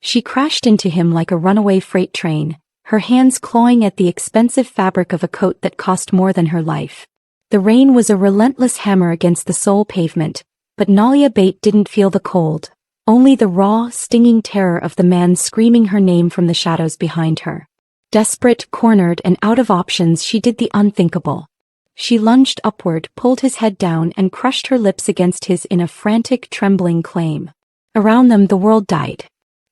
She crashed into him like a runaway freight train, her hands clawing at the expensive fabric of a coat that cost more than her life. The rain was a relentless hammer against the Seoul pavement, but Nalia Baite didn't feel the cold, only the raw, stinging terror of the man screaming her name from the shadows behind her. Desperate, cornered, and out of options, she did the unthinkable. She lunged upward, pulled his head down, and crushed her lips against his in a frantic, trembling claim. Around them the world died.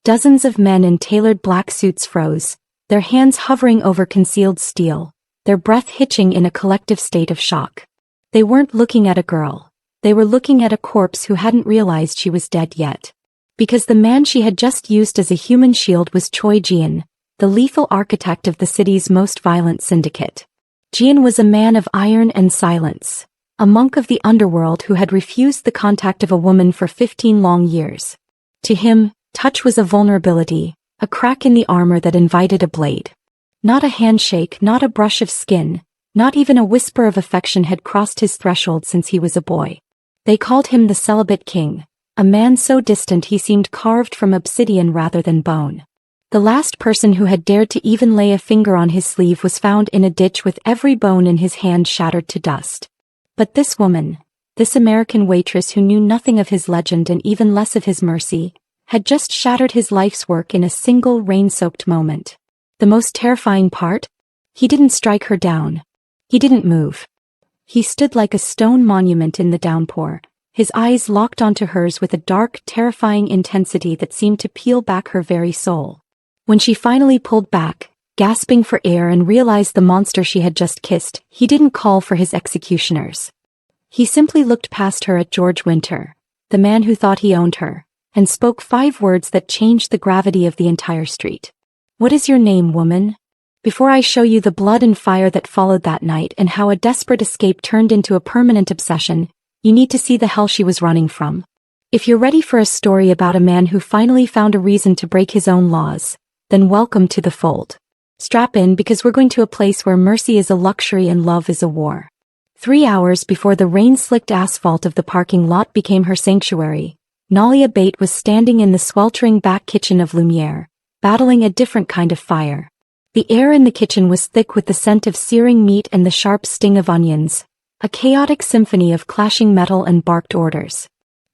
Dozens of men in tailored black suits froze, their hands hovering over concealed steel, their breath hitching in a collective state of shock. They weren't looking at a girl. They were looking at a corpse who hadn't realized she was dead yet. Because the man she had just used as a human shield was Choi Ji-An, the lethal architect of the city's most violent syndicate. Ji-An was a man of iron and silence, a monk of the underworld who had refused the contact of a woman for 15 long years. To him, touch was a vulnerability, a crack in the armor that invited a blade. Not a handshake, not a brush of skin, not even a whisper of affection had crossed his threshold since he was a boy. They called him the Celibate King, a man so distant he seemed carved from obsidian rather than bone. The last person who had dared to even lay a finger on his sleeve was found in a ditch with every bone in his hand shattered to dust. But this woman, this American waitress who knew nothing of his legend and even less of his mercy, had just shattered his life's work in a single rain-soaked moment. The most terrifying part? He didn't strike her down. He didn't move. He stood like a stone monument in the downpour, his eyes locked onto hers with a dark, terrifying intensity that seemed to peel back her very soul. When she finally pulled back, gasping for air and realized the monster she had just kissed, he didn't call for his executioners. He simply looked past her at George Winter, the man who thought he owned her, and spoke 5 words that changed the gravity of the entire street. "What is your name, woman? Before I show you the blood and fire that followed that night and how a desperate escape turned into a permanent obsession, you need to see the hell she was running from. If you're ready for a story about a man who finally found a reason to break his own laws, then welcome to the fold. Strap in because we're going to a place where mercy is a luxury and love is a war." 3 hours before the rain-slicked asphalt of the parking lot became her sanctuary, Nalia Baite was standing in the sweltering back kitchen of Lumiere, battling a different kind of fire. The air in the kitchen was thick with the scent of searing meat and the sharp sting of onions, a chaotic symphony of clashing metal and barked orders.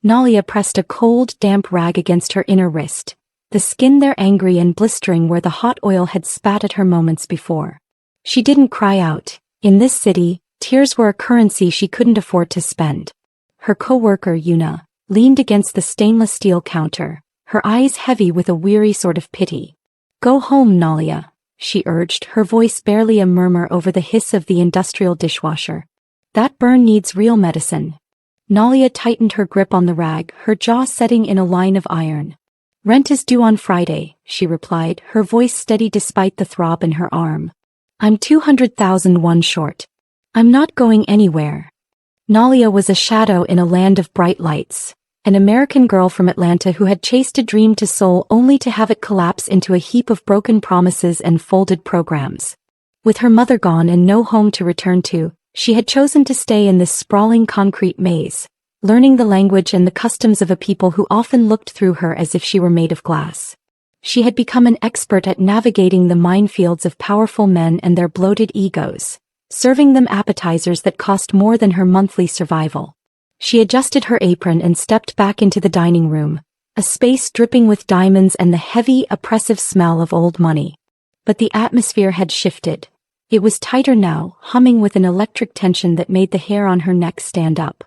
Nalia pressed a cold, damp rag against her inner wrist, the skin there angry and blistering where the hot oil had spat at her moments before. She didn't cry out. In this city, tears were a currency she couldn't afford to spend. Her co-worker, Yuna, leaned against the stainless steel counter, her eyes heavy with a weary sort of pity. "Go home, Nalia," she urged, her voice barely a murmur over the hiss of the industrial dishwasher. "That burn needs real medicine." Nalia tightened her grip on the rag, her jaw setting in a line of iron. "Rent is due on Friday," she replied, her voice steady despite the throb in her arm. "I'm 200,001 short. I'm not going anywhere." Nalia was a shadow in a land of bright lights, an American girl from Atlanta who had chased a dream to Seoul only to have it collapse into a heap of broken promises and folded programs. With her mother gone and no home to return to, she had chosen to stay in this sprawling concrete maze, learning the language and the customs of a people who often looked through her as if she were made of glass. She had become an expert at navigating the minefields of powerful men and their bloated egos, serving them appetizers that cost more than her monthly survival. She adjusted her apron and stepped back into the dining room, a space dripping with diamonds and the heavy, oppressive smell of old money. But the atmosphere had shifted. It was tighter now, humming with an electric tension that made the hair on her neck stand up.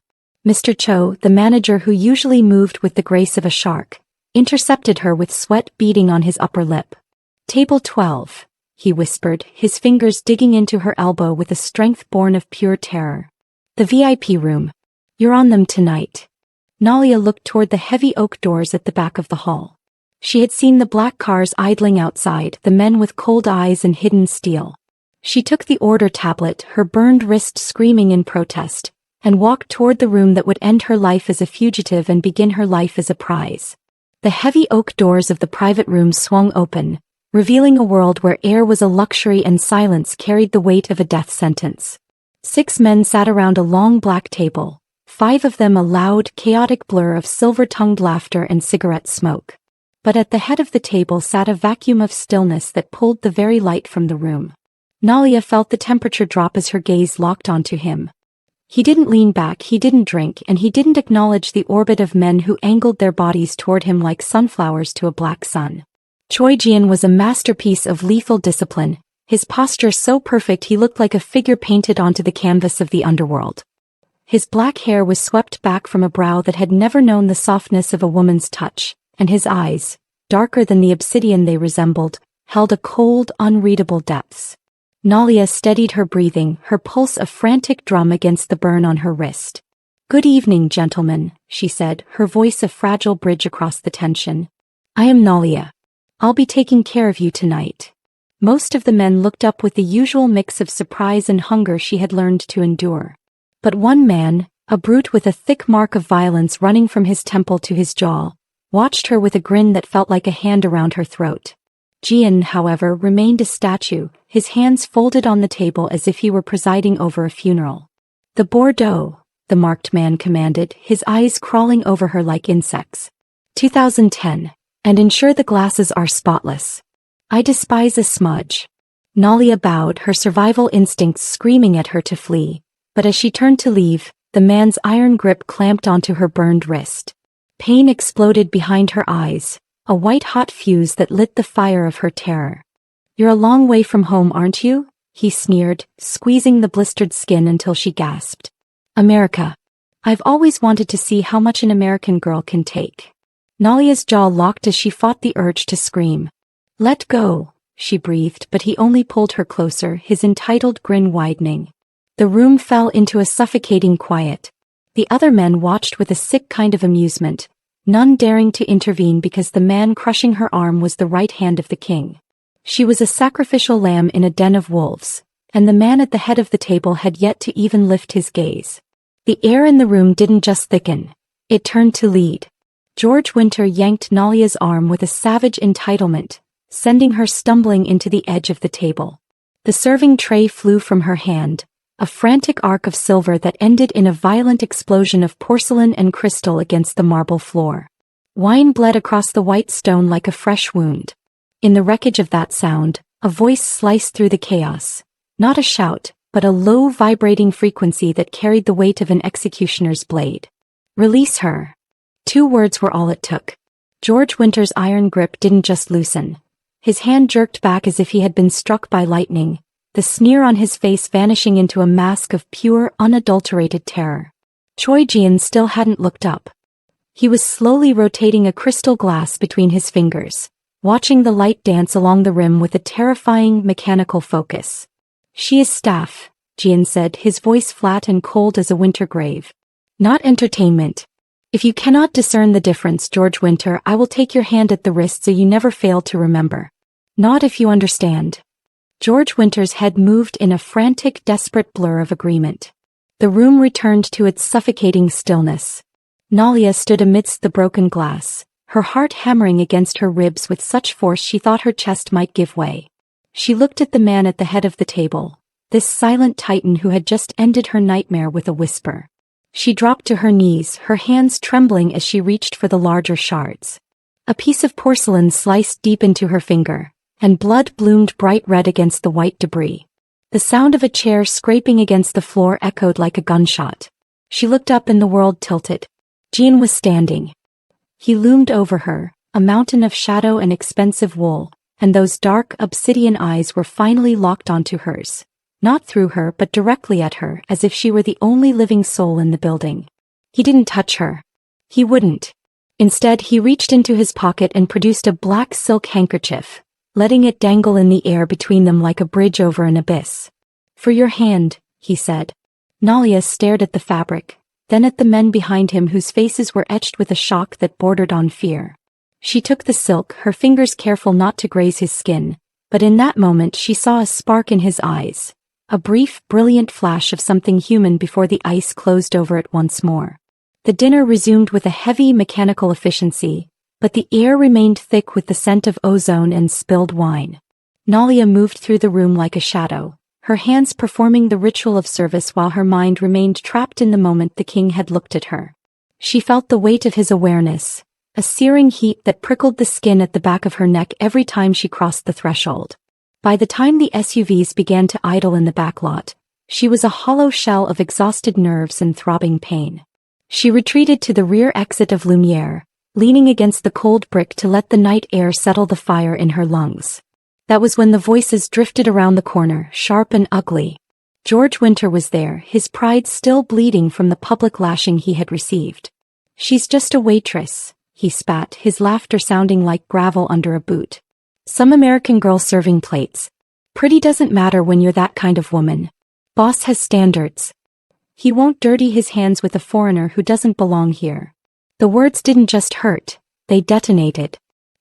Mr. Cho, the manager who usually moved with the grace of a shark, intercepted her with sweat beading on his upper lip. "Table 12. He whispered, his fingers digging into her elbow with a strength born of pure terror. "The VIP room. You're on them tonight." Nalia looked toward the heavy oak doors at the back of the hall. She had seen the black cars idling outside, the men with cold eyes and hidden steel. She took the order tablet, her burned wrist screaming in protest, and walked toward the room that would end her life as a fugitive and begin her life as a prize. The heavy oak doors of the private room swung open, revealing a world where air was a luxury and silence carried the weight of a death sentence. 6 men sat around a long black table, 5 of them a loud, chaotic blur of silver-tongued laughter and cigarette smoke. But at the head of the table sat a vacuum of stillness that pulled the very light from the room. Nalia felt the temperature drop as her gaze locked onto him. He didn't lean back, he didn't drink, and he didn't acknowledge the orbit of men who angled their bodies toward him like sunflowers to a black sun. Choi Ji-An was a masterpiece of lethal discipline, his posture so perfect he looked like a figure painted onto the canvas of the underworld. His black hair was swept back from a brow that had never known the softness of a woman's touch, and his eyes, darker than the obsidian they resembled, held a cold, unreadable depths. Nalia steadied her breathing, her pulse a frantic drum against the burn on her wrist. "Good evening, gentlemen," she said, her voice a fragile bridge across the tension. "I am Nalia. I'll be taking care of you tonight." Most of the men looked up with the usual mix of surprise and hunger she had learned to endure. But one man, a brute with a thick mark of violence running from his temple to his jaw, watched her with a grin that felt like a hand around her throat. Ji-An, however, remained a statue, his hands folded on the table as if he were presiding over a funeral. "The Bordeaux," the marked man commanded, his eyes crawling over her like insects. 2010. "And ensure the glasses are spotless. I despise a smudge." Nalia bowed, her survival instincts screaming at her to flee, but as she turned to leave, the man's iron grip clamped onto her burned wrist. Pain exploded behind her eyes, a white-hot fuse that lit the fire of her terror. "You're a long way from home, aren't you?" he sneered, squeezing the blistered skin until she gasped. "America. I've always wanted to see how much an American girl can take." Nalia's jaw locked as she fought the urge to scream. "Let go," she breathed, but he only pulled her closer, his entitled grin widening. The room fell into a suffocating quiet. The other men watched with a sick kind of amusement, none daring to intervene because the man crushing her arm was the right hand of the king. She was a sacrificial lamb in a den of wolves, and the man at the head of the table had yet to even lift his gaze. The air in the room didn't just thicken, it turned to lead. George Winter yanked Nalia's arm with a savage entitlement, sending her stumbling into the edge of the table. The serving tray flew from her hand, a frantic arc of silver that ended in a violent explosion of porcelain and crystal against the marble floor. Wine bled across the white stone like a fresh wound. In the wreckage of that sound, a voice sliced through the chaos, not a shout, but a low vibrating frequency that carried the weight of an executioner's blade. "Release her." 2 words were all it took. George Winter's iron grip didn't just loosen. His hand jerked back as if he had been struck by lightning, the sneer on his face vanishing into a mask of pure, unadulterated terror. Choi Ji-An still hadn't looked up. He was slowly rotating a crystal glass between his fingers, watching the light dance along the rim with a terrifying, mechanical focus. "She is staff," Ji-An said, his voice flat and cold as a winter grave. "Not entertainment. If you cannot discern the difference, George Winter, I will take your hand at the wrist so you never fail to remember. Not if you understand." George Winter's head moved in a frantic, desperate blur of agreement. The room returned to its suffocating stillness. Nalia stood amidst the broken glass, her heart hammering against her ribs with such force she thought her chest might give way. She looked at the man at the head of the table, this silent titan who had just ended her nightmare with a whisper. She dropped to her knees, her hands trembling as she reached for the larger shards. A piece of porcelain sliced deep into her finger, and blood bloomed bright red against the white debris. The sound of a chair scraping against the floor echoed like a gunshot. She looked up and the world tilted. Ji-An was standing. He loomed over her, a mountain of shadow and expensive wool, and those dark obsidian eyes were finally locked onto hers. Not through her but directly at her, as if she were the only living soul in the building. He didn't touch her. He wouldn't. Instead, he reached into his pocket and produced a black silk handkerchief, letting it dangle in the air between them like a bridge over an abyss. "For your hand," he said. Nalia stared at the fabric, then at the men behind him whose faces were etched with a shock that bordered on fear. She took the silk, her fingers careful not to graze his skin, but in that moment she saw a spark in his eyes, a brief, brilliant flash of something human before the ice closed over it once more. The dinner resumed with a heavy mechanical efficiency, but the air remained thick with the scent of ozone and spilled wine. Nalia moved through the room like a shadow, her hands performing the ritual of service while her mind remained trapped in the moment the king had looked at her. She felt the weight of his awareness, a searing heat that prickled the skin at the back of her neck every time she crossed the threshold. By the time the SUVs began to idle in the back lot, she was a hollow shell of exhausted nerves and throbbing pain. She retreated to the rear exit of Lumiere, leaning against the cold brick to let the night air settle the fire in her lungs. That was when the voices drifted around the corner, sharp and ugly. George Winter was there, his pride still bleeding from the public lashing he had received. "She's just a waitress," he spat, his laughter sounding like gravel under a boot. "Some American girl serving plates. Pretty doesn't matter when you're that kind of woman. Boss has standards. He won't dirty his hands with a foreigner who doesn't belong here." The words didn't just hurt, they detonated.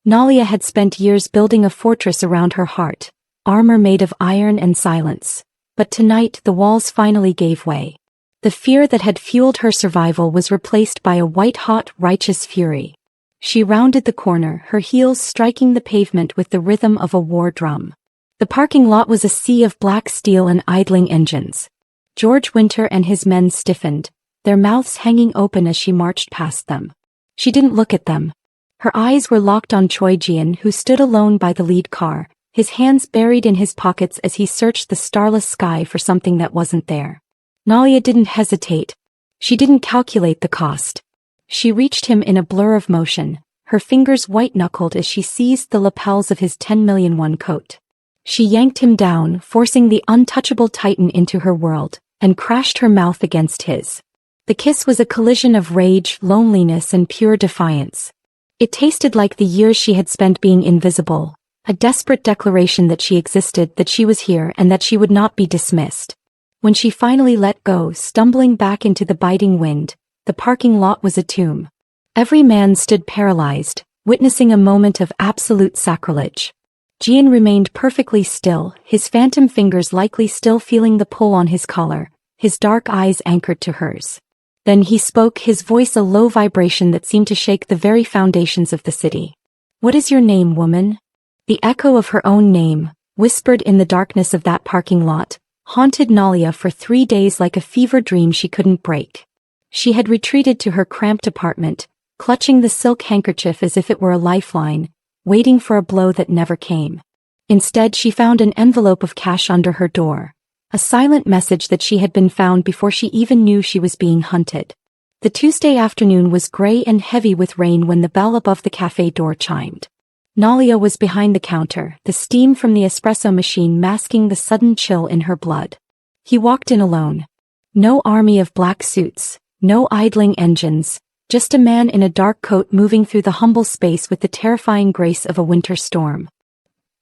Nalia had spent years building a fortress around her heart, armor made of iron and silence. But tonight the walls finally gave way. The fear that had fueled her survival was replaced by a white-hot, righteous fury. She rounded the corner, her heels striking the pavement with the rhythm of a war drum. The parking lot was a sea of black steel and idling engines. George Winter and his men stiffened, their mouths hanging open as she marched past them. She didn't look at them. Her eyes were locked on Choi Ji-An, who stood alone by the lead car, his hands buried in his pockets as he searched the starless sky for something that wasn't there. Nalia didn't hesitate. She didn't calculate the cost. She reached him in a blur of motion, her fingers white-knuckled as she seized the lapels of his 10,000,001 coat. She yanked him down, forcing the untouchable titan into her world, and crashed her mouth against his. The kiss was a collision of rage, loneliness, and pure defiance. It tasted like the years she had spent being invisible, a desperate declaration that she existed, that she was here, and that she would not be dismissed. When she finally let go, stumbling back into the biting wind, the parking lot was a tomb. Every man stood paralyzed, witnessing a moment of absolute sacrilege. Ji-An remained perfectly still, his phantom fingers likely still feeling the pull on his collar, his dark eyes anchored to hers. Then he spoke, his voice a low vibration that seemed to shake the very foundations of the city. "What is your name, woman?" The echo of her own name, whispered in the darkness of that parking lot, haunted Nalia for 3 days like a fever dream she couldn't break. She had retreated to her cramped apartment, clutching the silk handkerchief as if it were a lifeline, waiting for a blow that never came. Instead, she found an envelope of cash under her door. A silent message that she had been found before she even knew she was being hunted. The Tuesday afternoon was gray and heavy with rain when the bell above the cafe door chimed. Nalia was behind the counter, the steam from the espresso machine masking the sudden chill in her blood. He walked in alone. No army of black suits, no idling engines, just a man in a dark coat moving through the humble space with the terrifying grace of a winter storm.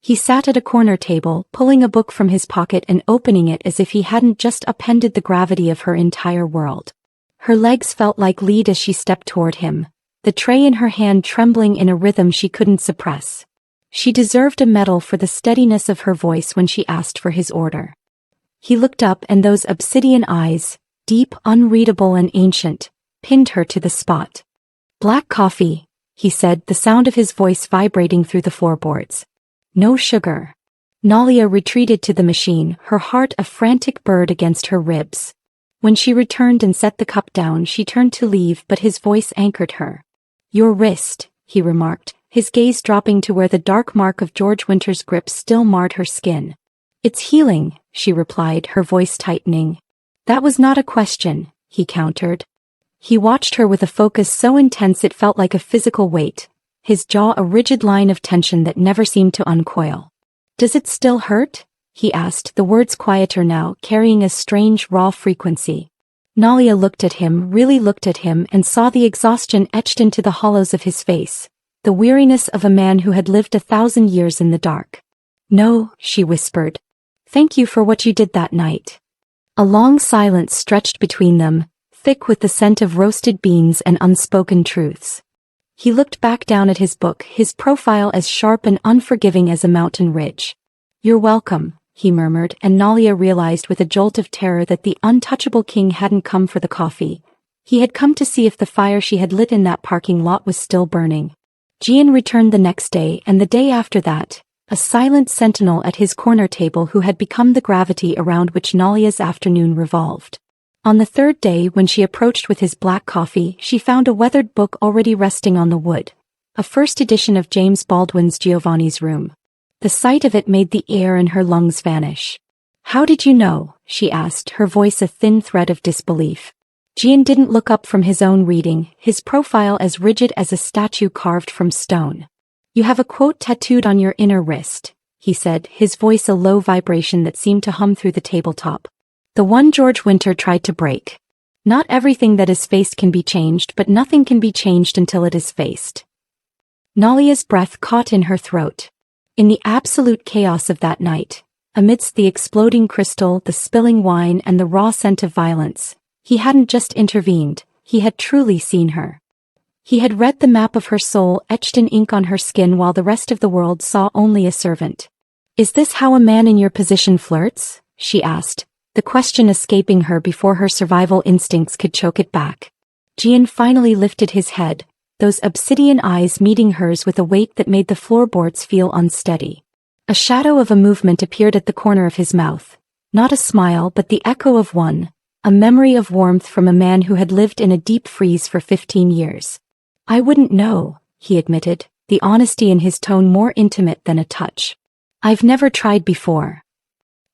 He sat at a corner table, pulling a book from his pocket and opening it as if he hadn't just upended the gravity of her entire world. Her legs felt like lead as she stepped toward him, the tray in her hand trembling in a rhythm she couldn't suppress. She deserved a medal for the steadiness of her voice when she asked for his order. He looked up, and those obsidian eyes, deep, unreadable and ancient, pinned her to the spot. "Black coffee," he said, the sound of his voice vibrating through the floorboards. "No sugar." Nalia retreated to the machine, her heart a frantic bird against her ribs. When she returned and set the cup down, she turned to leave, but his voice anchored her. "Your wrist," he remarked, his gaze dropping to where the dark mark of George Winter's grip still marred her skin. "It's healing," she replied, her voice tightening. "That was not a question," he countered. He watched her with a focus so intense it felt like a physical weight, his jaw a rigid line of tension that never seemed to uncoil. "Does it still hurt?" he asked, the words quieter now, carrying a strange, raw frequency. Nalia looked at him, really looked at him, and saw the exhaustion etched into the hollows of his face, the weariness of a man who had lived 1,000 years in the dark. "No," she whispered. "Thank you for what you did that night." A long silence stretched between them, thick with the scent of roasted beans and unspoken truths. He looked back down at his book, his profile as sharp and unforgiving as a mountain ridge. "You're welcome," he murmured, and Nalia realized with a jolt of terror that the untouchable king hadn't come for the coffee. He had come to see if the fire she had lit in that parking lot was still burning. Ji-An returned the next day, and the day after that, a silent sentinel at his corner table who had become the gravity around which Nalia's afternoon revolved. On the third day, when she approached with his black coffee, she found a weathered book already resting on the wood, a first edition of James Baldwin's Giovanni's Room. The sight of it made the air in her lungs vanish. "How did you know?" she asked, her voice a thin thread of disbelief. Ji-An didn't look up from his own reading, his profile as rigid as a statue carved from stone. "You have a quote tattooed on your inner wrist," he said, his voice a low vibration that seemed to hum through the tabletop. "The one George Winter tried to break. Not everything that is faced can be changed, but nothing can be changed until it is faced." Nalia's breath caught in her throat. In the absolute chaos of that night, amidst the exploding crystal, the spilling wine, and the raw scent of violence, he hadn't just intervened, he had truly seen her. He had read the map of her soul etched in ink on her skin while the rest of the world saw only a servant. "Is this how a man in your position flirts?" she asked, the question escaping her before her survival instincts could choke it back. Ji-An finally lifted his head, those obsidian eyes meeting hers with a weight that made the floorboards feel unsteady. A shadow of a movement appeared at the corner of his mouth. Not a smile, but the echo of one, a memory of warmth from a man who had lived in a deep freeze for 15 years. "I wouldn't know," he admitted, the honesty in his tone more intimate than a touch. "I've never tried before."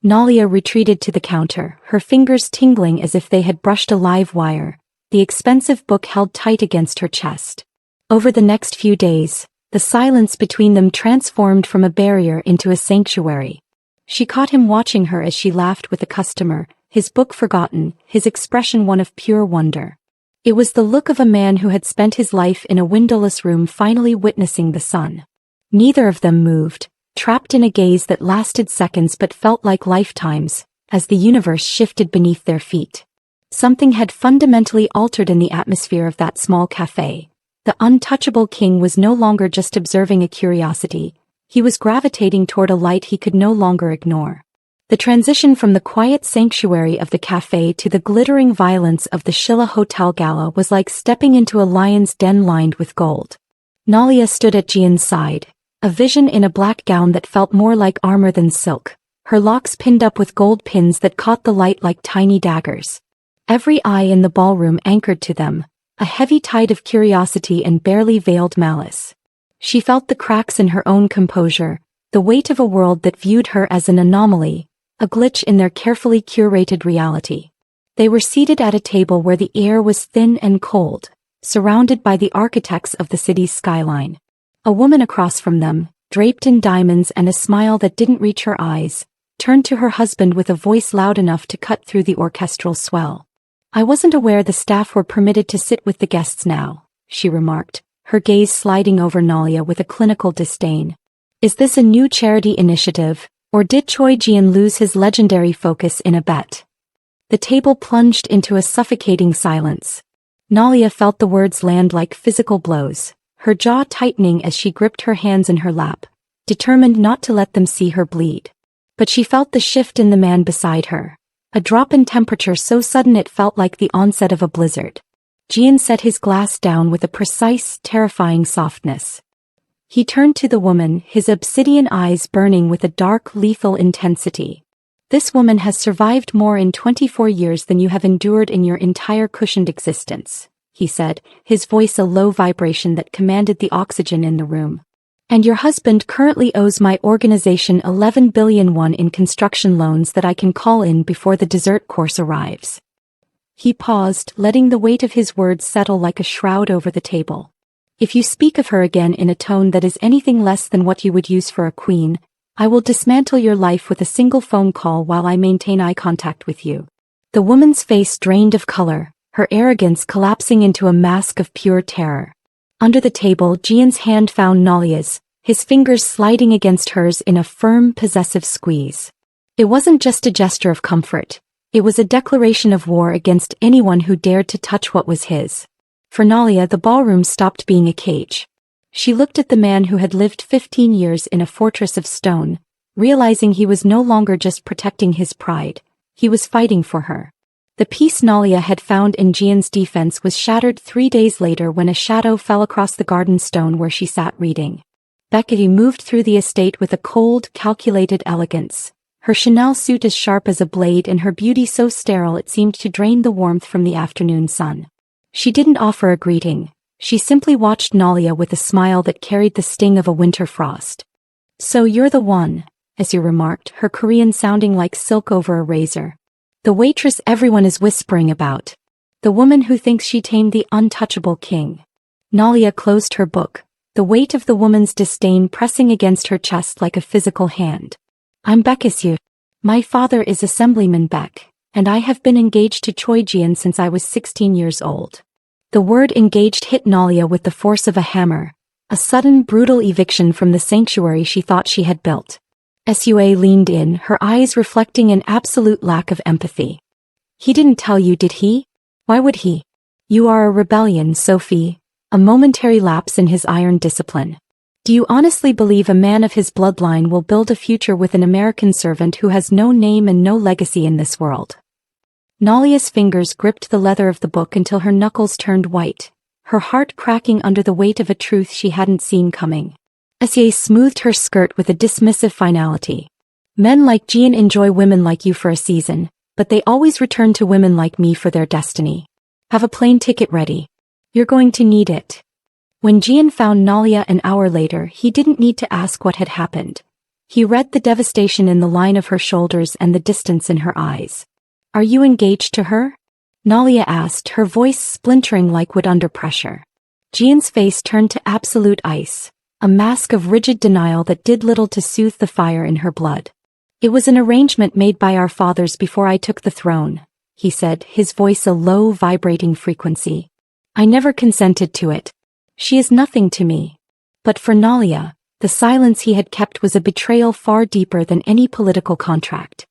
Nalia retreated to the counter, her fingers tingling as if they had brushed a live wire, the expensive book held tight against her chest. Over the next few days, the silence between them transformed from a barrier into a sanctuary. She caught him watching her as she laughed with a customer, his book forgotten, his expression one of pure wonder. It was the look of a man who had spent his life in a windowless room finally witnessing the sun. Neither of them moved, trapped in a gaze that lasted seconds but felt like lifetimes, as the universe shifted beneath their feet. Something had fundamentally altered in the atmosphere of that small cafe. The untouchable king was no longer just observing a curiosity, he was gravitating toward a light he could no longer ignore. The transition from the quiet sanctuary of the cafe to the glittering violence of the Shilla Hotel Gala was like stepping into a lion's den lined with gold. Nalia stood at Ji-An's side, a vision in a black gown that felt more like armor than silk, her locks pinned up with gold pins that caught the light like tiny daggers. Every eye in the ballroom anchored to them, a heavy tide of curiosity and barely veiled malice. She felt the cracks in her own composure, the weight of a world that viewed her as an anomaly, a glitch in their carefully curated reality. They were seated at a table where the air was thin and cold, surrounded by the architects of the city's skyline. A woman across from them, draped in diamonds and a smile that didn't reach her eyes, turned to her husband with a voice loud enough to cut through the orchestral swell. "I wasn't aware the staff were permitted to sit with the guests now," she remarked, her gaze sliding over Nalia with a clinical disdain. "Is this a new charity initiative, or did Choi Ji-An lose his legendary focus in a bet?" The table plunged into a suffocating silence. Nalia felt the words land like physical blows, her jaw tightening as she gripped her hands in her lap, determined not to let them see her bleed. But she felt the shift in the man beside her. A drop in temperature so sudden it felt like the onset of a blizzard. Ji-An set his glass down with a precise, terrifying softness. He turned to the woman, his obsidian eyes burning with a dark, lethal intensity. "This woman has survived more in 24 years than you have endured in your entire cushioned existence," he said, his voice a low vibration that commanded the oxygen in the room. "And your husband currently owes my organization 11 billion won in construction loans that I can call in before the dessert course arrives." He paused, letting the weight of his words settle like a shroud over the table. "If you speak of her again in a tone that is anything less than what you would use for a queen, I will dismantle your life with a single phone call while I maintain eye contact with you." The woman's face drained of color, her arrogance collapsing into a mask of pure terror. Under the table, Ji-An's hand found Nalia's, his fingers sliding against hers in a firm, possessive squeeze. It wasn't just a gesture of comfort. It was a declaration of war against anyone who dared to touch what was his. For Nalia, the ballroom stopped being a cage. She looked at the man who had lived 15 years in a fortress of stone, realizing he was no longer just protecting his pride, he was fighting for her. The peace Nalia had found in Ji-An's defense was shattered 3 days later when a shadow fell across the garden stone where she sat reading. Becky moved through the estate with a cold, calculated elegance, her Chanel suit as sharp as a blade and her beauty so sterile it seemed to drain the warmth from the afternoon sun. She didn't offer a greeting. She simply watched Nalia with a smile that carried the sting of a winter frost. "So you're the one," as you remarked, her Korean sounding like silk over a razor. "The waitress everyone is whispering about. The woman who thinks she tamed the untouchable king." Nalia closed her book, the weight of the woman's disdain pressing against her chest like a physical hand. "I'm Baekisyu. My father is Assemblyman Baek, and I have been engaged to Choi Ji-An since I was 16 years old." The word engaged hit Nalia with the force of a hammer, a sudden brutal eviction from the sanctuary she thought she had built. Sua leaned in, her eyes reflecting an absolute lack of empathy. "He didn't tell you, did he? Why would he?" "You are a rebellion, Sophie," a momentary lapse in his iron discipline. "Do you honestly believe a man of his bloodline will build a future with an American servant who has no name and no legacy in this world?" Nalia's fingers gripped the leather of the book until her knuckles turned white, her heart cracking under the weight of a truth she hadn't seen coming. Sua smoothed her skirt with a dismissive finality. "Men like Ji-An enjoy women like you for a season, but they always return to women like me for their destiny. Have a plane ticket ready. You're going to need it." When Ji-An found Nalia an hour later, he didn't need to ask what had happened. He read the devastation in the line of her shoulders and the distance in her eyes. "Are you engaged to her?" Nalia asked, her voice splintering like wood under pressure. Ji-An's face turned to absolute ice, a mask of rigid denial that did little to soothe the fire in her blood. "It was an arrangement made by our fathers before I took the throne," he said, his voice a low, vibrating frequency. "I never consented to it. She is nothing to me." But for Nalia, the silence he had kept was a betrayal far deeper than any political contract.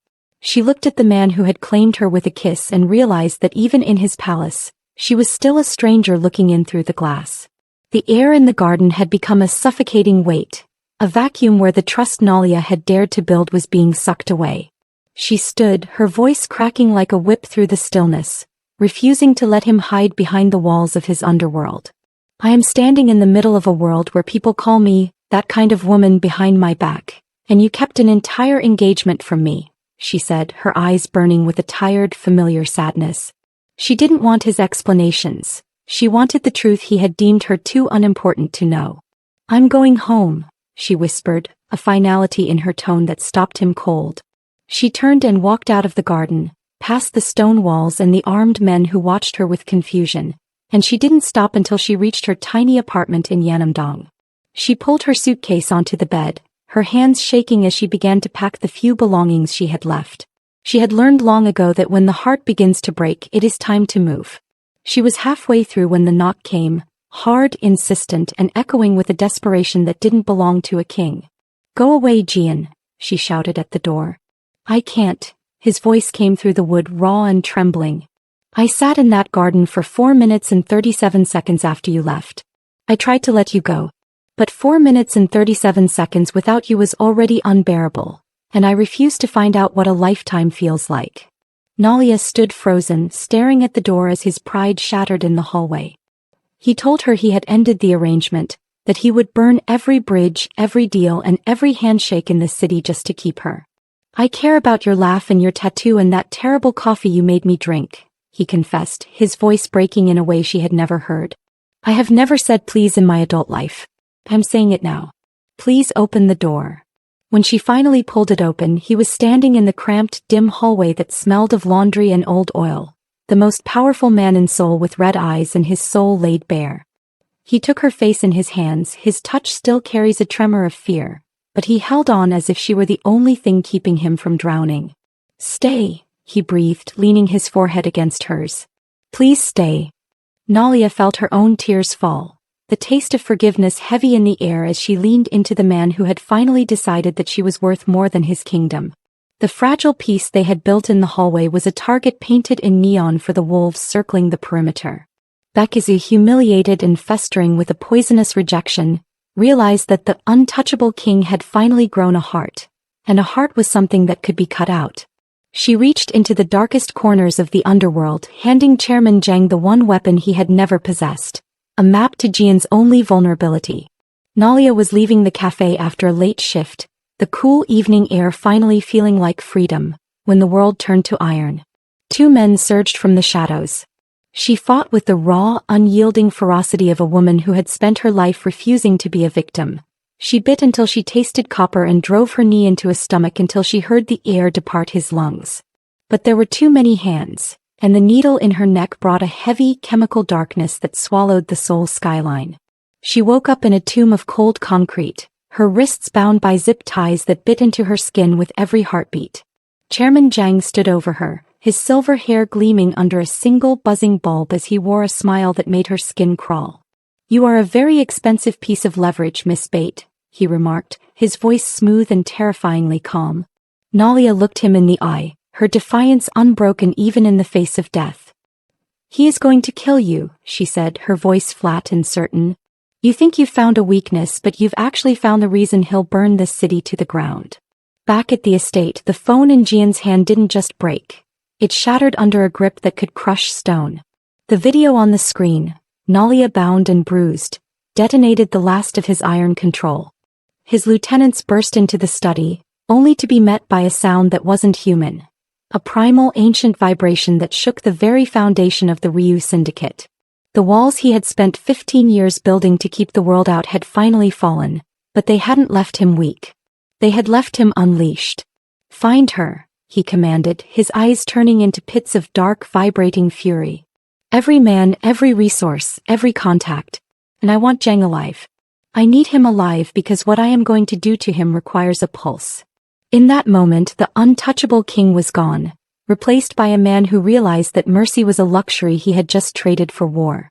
She looked at the man who had claimed her with a kiss and realized that even in his palace, she was still a stranger looking in through the glass. The air in the garden had become a suffocating weight, a vacuum where the trust Nalia had dared to build was being sucked away. She stood, her voice cracking like a whip through the stillness, refusing to let him hide behind the walls of his underworld. "I am standing in the middle of a world where people call me that kind of woman behind my back, and you kept an entire engagement from me," she said, her eyes burning with a tired, familiar sadness. She didn't want his explanations. She wanted the truth he had deemed her too unimportant to know. "I'm going home," she whispered, a finality in her tone that stopped him cold. She turned and walked out of the garden, past the stone walls and the armed men who watched her with confusion, and she didn't stop until she reached her tiny apartment in Yanamdong. She pulled her suitcase onto the bed, her hands shaking as she began to pack the few belongings she had left. She had learned long ago that when the heart begins to break, it is time to move. She was halfway through when the knock came, hard, insistent, and echoing with a desperation that didn't belong to a king. "Go away, Ji-An," she shouted at the door. "I can't." His voice came through the wood, raw and trembling. "I sat in that garden for 4 minutes and 37 seconds after you left. I tried to let you go. But 4 minutes and 37 seconds without you was already unbearable, and I refuse to find out what a lifetime feels like." Nalia stood frozen, staring at the door as his pride shattered in the hallway. He told her he had ended the arrangement, that he would burn every bridge, every deal, and every handshake in this city just to keep her. "I care about your laugh and your tattoo and that terrible coffee you made me drink," he confessed, his voice breaking in a way she had never heard. "I have never said please in my adult life. I'm saying it now. Please open the door." When she finally pulled it open, he was standing in the cramped, dim hallway that smelled of laundry and old oil, the most powerful man in Seoul with red eyes and his soul laid bare. He took her face in his hands, his touch still carries a tremor of fear, but he held on as if she were the only thing keeping him from drowning. "Stay," he breathed, leaning his forehead against hers. "Please stay." Nalia felt her own tears fall, the taste of forgiveness heavy in the air as she leaned into the man who had finally decided that she was worth more than his kingdom. The fragile peace they had built in the hallway was a target painted in neon for the wolves circling the perimeter. Baekisyu, humiliated and festering with a poisonous rejection, realized that the untouchable king had finally grown a heart, and a heart was something that could be cut out. She reached into the darkest corners of the underworld, handing Chairman Zhang the one weapon he had never possessed, a map to Ji-An's only vulnerability. Nalia was leaving the cafe after a late shift, the cool evening air finally feeling like freedom, when the world turned to iron. Two men surged from the shadows. She fought with the raw, unyielding ferocity of a woman who had spent her life refusing to be a victim. She bit until she tasted copper and drove her knee into his stomach until she heard the air depart his lungs. But there were too many hands, and the needle in her neck brought a heavy, chemical darkness that swallowed the Seoul skyline. She woke up in a tomb of cold concrete, her wrists bound by zip ties that bit into her skin with every heartbeat. Chairman Jang stood over her, his silver hair gleaming under a single buzzing bulb as he wore a smile that made her skin crawl. "You are a very expensive piece of leverage, Miss Baite," he remarked, his voice smooth and terrifyingly calm. Nalia looked him in the eye, her defiance unbroken even in the face of death. "He is going to kill you," she said, her voice flat and certain. "You think you've found a weakness, but you've actually found the reason he'll burn this city to the ground." Back at the estate, the phone in Ji-An's hand didn't just break. It shattered under a grip that could crush stone. The video on the screen, Nalia bound and bruised, detonated the last of his iron control. His lieutenants burst into the study, only to be met by a sound that wasn't human. A primal, ancient vibration that shook the very foundation of the Ryu Syndicate. The walls he had spent 15 years building to keep the world out had finally fallen, but they hadn't left him weak. They had left him unleashed. "Find her," he commanded, his eyes turning into pits of dark, vibrating fury. "Every man, every resource, every contact. And I want Jang alive. I need him alive because what I am going to do to him requires a pulse." In that moment, the untouchable king was gone, replaced by a man who realized that mercy was a luxury he had just traded for war.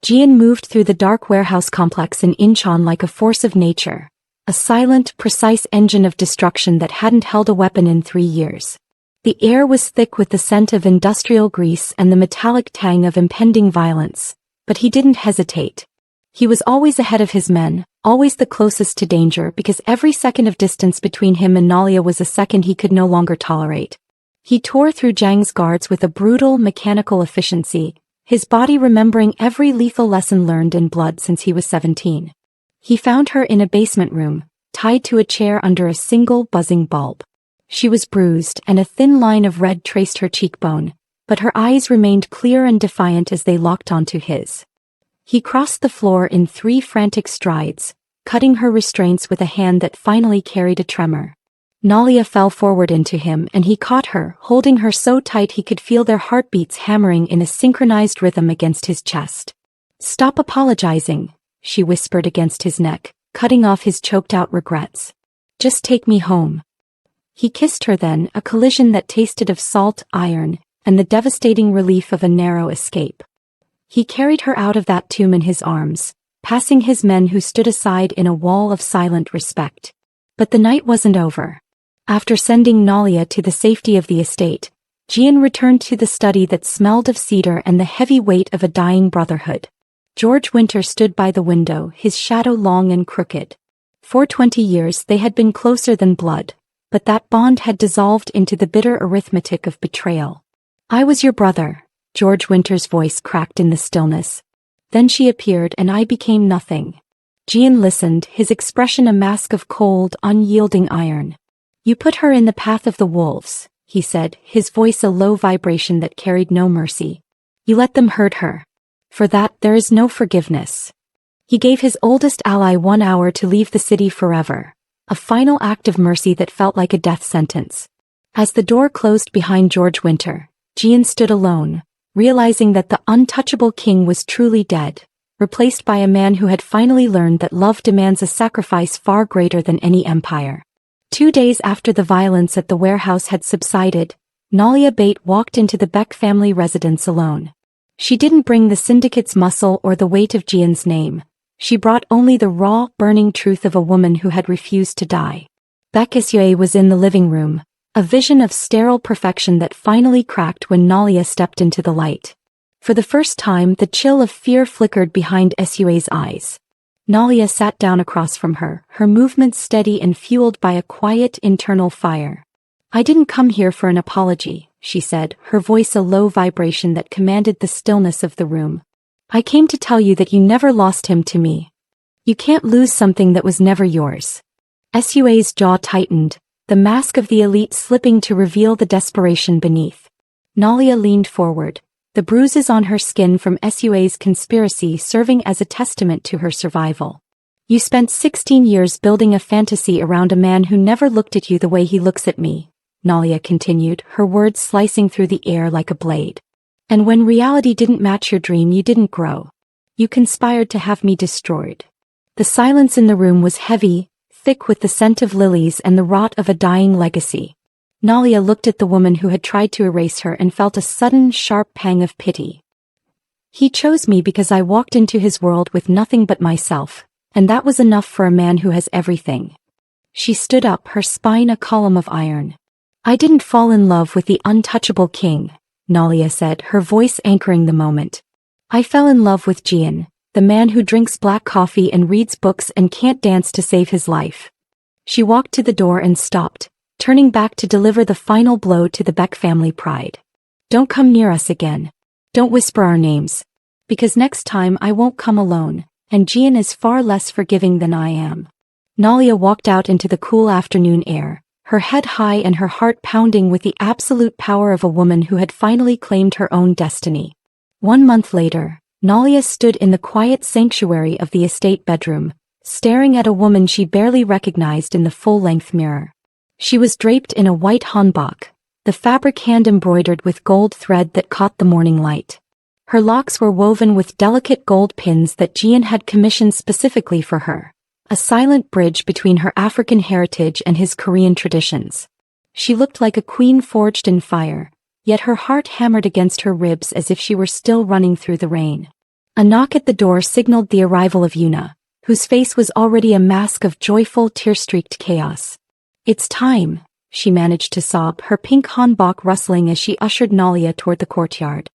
Ji-An moved through the dark warehouse complex in Incheon like a force of nature, a silent, precise engine of destruction that hadn't held a weapon in 3 years. The air was thick with the scent of industrial grease and the metallic tang of impending violence, but he didn't hesitate. He was always ahead of his men, always the closest to danger because every second of distance between him and Nalia was a second he could no longer tolerate. He tore through Jang's guards with a brutal, mechanical efficiency, his body remembering every lethal lesson learned in blood since he was 17. He found her in a basement room, tied to a chair under a single buzzing bulb. She was bruised and a thin line of red traced her cheekbone, but her eyes remained clear and defiant as they locked onto his. He crossed the floor in 3 frantic strides, cutting her restraints with a hand that finally carried a tremor. Nalia fell forward into him and he caught her, holding her so tight he could feel their heartbeats hammering in a synchronized rhythm against his chest. "Stop apologizing," she whispered against his neck, cutting off his choked-out regrets. "Just take me home." He kissed her then, a collision that tasted of salt, iron, and the devastating relief of a narrow escape. He carried her out of that tomb in his arms, passing his men who stood aside in a wall of silent respect. But the night wasn't over. After sending Nalia to the safety of the estate, Ji-An returned to the study that smelled of cedar and the heavy weight of a dying brotherhood. George Winter stood by the window, his shadow long and crooked. For 20 years they had been closer than blood, but that bond had dissolved into the bitter arithmetic of betrayal. "I was your brother," George Winter's voice cracked in the stillness. "Then she appeared and I became nothing." Ji-An listened, his expression a mask of cold, unyielding iron. "You put her in the path of the wolves," he said, his voice a low vibration that carried no mercy. "You let them hurt her. For that, there is no forgiveness." He gave his oldest ally 1 hour to leave the city forever, a final act of mercy that felt like a death sentence. As the door closed behind George Winter, Ji-An stood alone, realizing that the untouchable king was truly dead, replaced by a man who had finally learned that love demands a sacrifice far greater than any empire. 2 days after the violence at the warehouse had subsided, Nalia Baite walked into the Beck family residence alone. She didn't bring the syndicate's muscle or the weight of Ji-An's name. She brought only the raw, burning truth of a woman who had refused to die. Beck Sue was in the living room, a vision of sterile perfection that finally cracked when Nalia stepped into the light. For the first time, the chill of fear flickered behind Sue's eyes. Nalia sat down across from her, her movements steady and fueled by a quiet internal fire. "I didn't come here for an apology," she said, her voice a low vibration that commanded the stillness of the room. "I came to tell you that you never lost him to me. You can't lose something that was never yours." Sue's jaw tightened, the mask of the elite slipping to reveal the desperation beneath. Nalia leaned forward, the bruises on her skin from Sua's conspiracy serving as a testament to her survival. You spent 16 years building a fantasy around a man who never looked at you the way he looks at me, Nalia continued, her words slicing through the air like a blade. And when reality didn't match your dream, you didn't grow. You conspired to have me destroyed. The silence in the room was heavy, thick with the scent of lilies and the rot of a dying legacy. Nalia looked at the woman who had tried to erase her and felt a sudden, sharp pang of pity. He chose me because I walked into his world with nothing but myself, and that was enough for a man who has everything. She stood up, her spine a column of iron. I didn't fall in love with the untouchable king, Nalia said, her voice anchoring the moment. I fell in love with Ji-An, the man who drinks black coffee and reads books and can't dance to save his life. She walked to the door and stopped, turning back to deliver the final blow to the Beck family pride. Don't come near us again. Don't whisper our names. Because next time I won't come alone, and Ji-An is far less forgiving than I am. Nalia walked out into the cool afternoon air, her head high and her heart pounding with the absolute power of a woman who had finally claimed her own destiny. 1 month later, Nalia stood in the quiet sanctuary of the estate bedroom, staring at a woman she barely recognized in the full-length mirror. She was draped in a white hanbok, the fabric hand-embroidered with gold thread that caught the morning light. Her locks were woven with delicate gold pins that Ji-An had commissioned specifically for her, a silent bridge between her African heritage and his Korean traditions. She looked like a queen forged in fire, yet her heart hammered against her ribs as if she were still running through the rain. A knock at the door signaled the arrival of Yuna, whose face was already a mask of joyful, tear-streaked chaos. It's time, she managed to sob, her pink hanbok rustling as she ushered Nalia toward the courtyard.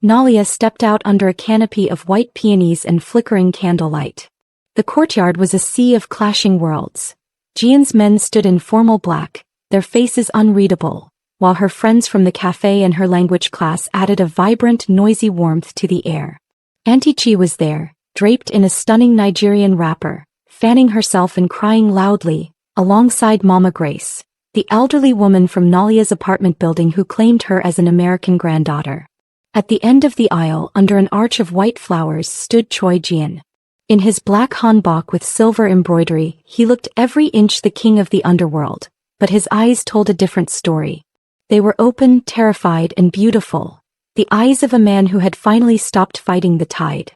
Nalia stepped out under a canopy of white peonies and flickering candlelight. The courtyard was a sea of clashing worlds. Ji-An's men stood in formal black, their faces unreadable, while her friends from the cafe and her language class added a vibrant, noisy warmth to the air. Auntie Chi was there, draped in a stunning Nigerian wrapper, fanning herself and crying loudly, alongside Mama Grace, the elderly woman from Nalia's apartment building who claimed her as an American granddaughter. At the end of the aisle, under an arch of white flowers, stood Choi Ji-An. In his black hanbok with silver embroidery, he looked every inch the king of the underworld, but his eyes told a different story. They were open, terrified, and beautiful, the eyes of a man who had finally stopped fighting the tide.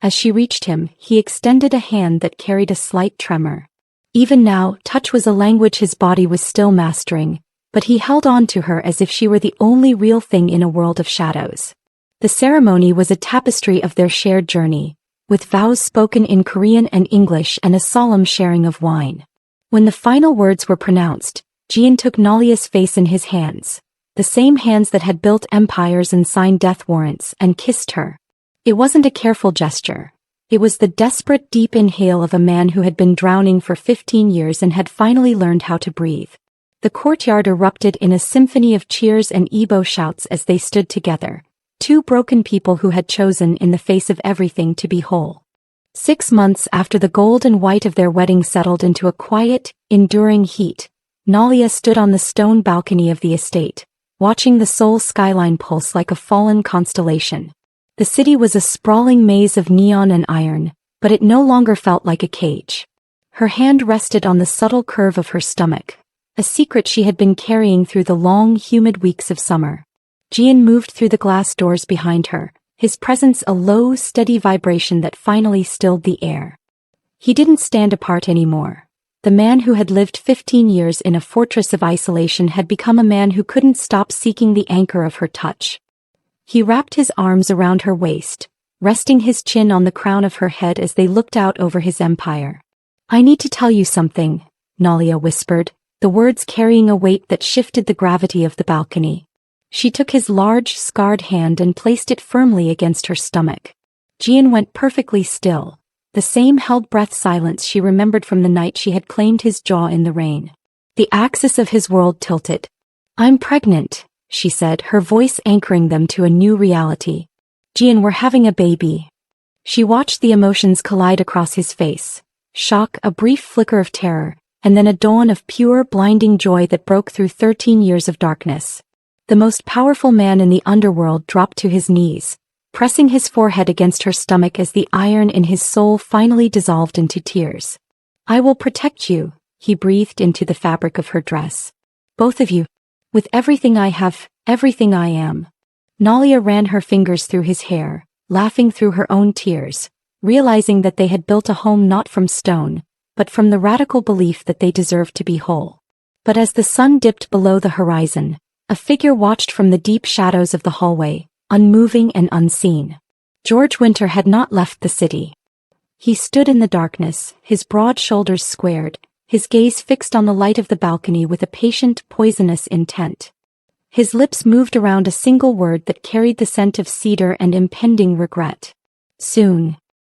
As she reached him, he extended a hand that carried a slight tremor. Even now, touch was a language his body was still mastering, but he held on to her as if she were the only real thing in a world of shadows. The ceremony was a tapestry of their shared journey, with vows spoken in Korean and English and a solemn sharing of wine. When the final words were pronounced, Ji-An took Nalia's face in his hands, the same hands that had built empires and signed death warrants, and kissed her. It wasn't a careful gesture. It was the desperate deep inhale of a man who had been drowning for 15 years and had finally learned how to breathe. The courtyard erupted in a symphony of cheers and Igbo shouts as they stood together, two broken people who had chosen in the face of everything to be whole. 6 months after the gold and white of their wedding settled into a quiet, enduring heat, Nalia stood on the stone balcony of the estate, watching the Seoul skyline pulse like a fallen constellation. The city was a sprawling maze of neon and iron, but it no longer felt like a cage. Her hand rested on the subtle curve of her stomach, a secret she had been carrying through the long, humid weeks of summer. Ji-An moved through the glass doors behind her, his presence a low, steady vibration that finally stilled the air. He didn't stand apart anymore. The man who had lived 15 years in a fortress of isolation had become a man who couldn't stop seeking the anchor of her touch. He wrapped his arms around her waist, resting his chin on the crown of her head as they looked out over his empire. I need to tell you something, Nalia whispered, the words carrying a weight that shifted the gravity of the balcony. She took his large, scarred hand and placed it firmly against her stomach. Ji-An went perfectly still, the same held-breath silence she remembered from the night she had claimed his jaw in the rain. The axis of his world tilted. I'm pregnant, she said, her voice anchoring them to a new reality. Ji-An, we're having a baby. She watched the emotions collide across his face. Shock, a brief flicker of terror, and then a dawn of pure, blinding joy that broke through 13 years of darkness. The The most powerful man in the underworld dropped to his knees, pressing his forehead against her stomach as the iron in his soul finally dissolved into tears. "I will protect you," he breathed into the fabric of her dress. "Both of you. With everything I have, everything I am." Nalia ran her fingers through his hair, laughing through her own tears, realizing that they had built a home not from stone, but from the radical belief that they deserved to be whole. But as the sun dipped below the horizon, a figure watched from the deep shadows of the hallway, unmoving and unseen. George Winter had not left the city. He stood in the darkness, his broad shoulders squared, his gaze fixed on the light of the balcony with a patient, poisonous intent. His lips moved around a single word that carried the scent of cedar and impending regret. "Soon,"